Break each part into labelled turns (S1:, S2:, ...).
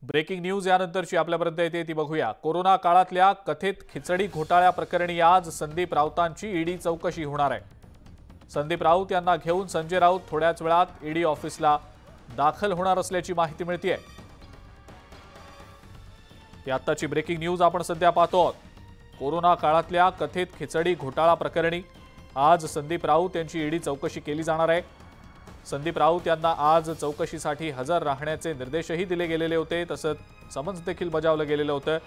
S1: Breaking news यानंतरची आपल्यापर्यंत येते ती बघूया। कोरोना काळातल्या कथित खिचडी घोटाळ्या प्रकरणी आज संदीप राऊतांची ईडी चौकशी होणार आहे। संदीप राऊत यांना घेऊन संजय राऊत थोड्याच वेळात ईडी ऑफिसला दाखल होणार असल्याची माहिती मिळते आहे। ही आत्ताची ब्रेकिंग न्यूज आपण सध्या पाहतो आहोत। कोरोना काळातल्या कथित खिचडी घोटाळा प्रकरणी आज संदीप राऊत यांची ईडी चौकशी केली जाणार आहे। संदीप राऊत यांना आज चौकशीसाठी हजर राहण्याचे निर्देशही दिले गेलेले होते, तसंच समन्स देखील बजावलं गेलेलं होतं।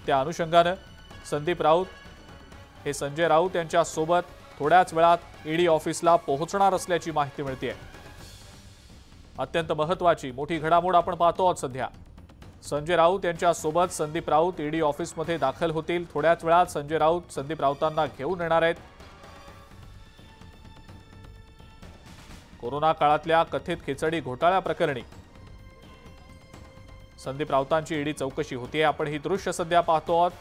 S1: त्या अनुषंगाने संदीप राऊत हे संजय राऊत यांच्या सोबत थोड्याच वेळात ईडी ऑफिसला पोहोचणार असल्याची माहिती मिळते आहे। अत्यंत महत्त्वाची मोठी घडामोड आपण पाहतो आहोत सध्या। संजय राऊत यांच्या सोबत संदीप राऊत ईडी ऑफिसमध्ये दाखल होतील। थोड्याच वेळात संजय राऊत संदीप राऊतांना घेऊन येणार आहेत। कोरोना काळातल्या कथित खिचडी घोटाळ्या प्रकरणी संदीप राऊतांची ईडी चौकशी होते। आपण ही दृश्य सध्या पाहतो आहोत।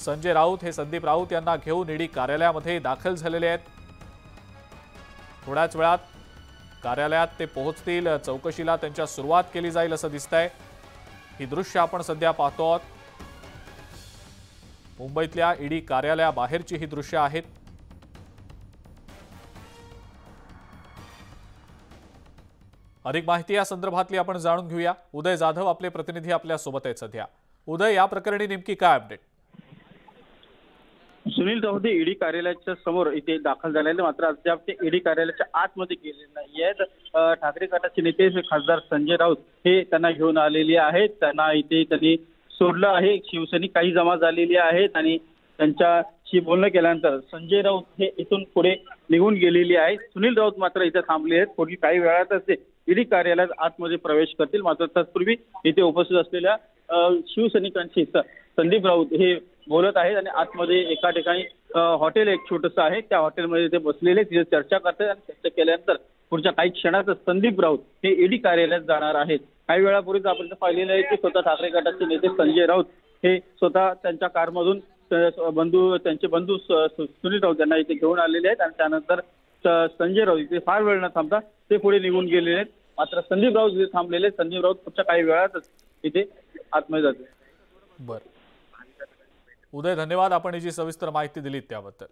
S1: संजय राऊत हे संदीप राऊत यांना घेऊन ईडी कार्यालयामध्ये दाखल झालेले आहेत। थोड्याच वेळात कार्यालयात ते पोहोचतील। चौकशीला त्यांच्या सुरुवात केली जाईल असं दिसतंय। ही दृश्य आपण सध्या पाहतो आहोत। मुंबईतल्या ईडी कार्यालयाबाहेरची ही दृश्य आहेत। अधिक माहिती या संदर्भातली आपण जाणून घेऊया। उदय जाधव आपले प्रतिनिधी आपल्या सोबत आहेत सध्या। उदय, या प्रकरणी नेमकी काय अपडेट?
S2: सुनील राऊत ईडी कार्यालयाच्या समोर इथे दाखल झालेले, मात्र अद्याप ते ईडी कार्यालयाच्या आतमध्ये गेले नाही आहेत। ठाकरे गटाचे नेते खासदार संजय राऊत हे त्यांना घेऊन आलेले आहेत। त्यांना इथे त्यांनी सोडलं आहे। शिवसैनिक काही जमा झालेली आहेत आणि त्यांच्याशी बोलणं केल्यानंतर संजय राऊत हे इथून पुढे निघून गेलेली आहेत। सुनील राऊत मात्र इथे थांबले आहेत। पुढील काही वेळातच ते ईडी कार्यालयात आतमध्ये प्रवेश करतील। मात्र तत्पूर्वी इथे उपस्थित असलेल्या शिवसैनिकांशी संदीप राऊत हे बोलत आहेत आणि आतमध्ये एका ठिकाणी हॉटेल एक छोटंसं आहे, त्या हॉटेलमध्ये ते बसलेले तिथे चर्चा करतात आणि चर्चा केल्यानंतर पुढच्या काही क्षणातच संदीप राऊत हे ईडी कार्यालयात जाणार आहेत। काही वेळापूर्वीच आपण पाहिलेलं आहे की स्वतः ठाकरे गटाचे नेते संजय राऊत हे स्वतः त्यांच्या कारमधून त्यांचे बंधू सुनील राऊत यांना इथे घेऊन आलेले आहेत आणि त्यानंतर संजय राऊत इथे फार वेळ न थांबता ते पुढे निघून गेलेले आहेत। मात्र संदीप राऊत इथे थांबलेले, संदीप राऊत पुढच्या काही वेळातच इथे आतमध्ये जातील।
S1: बरं उदय, धन्यवाद आपण ही जी सविस्तर माहिती दिली त्याबद्दल।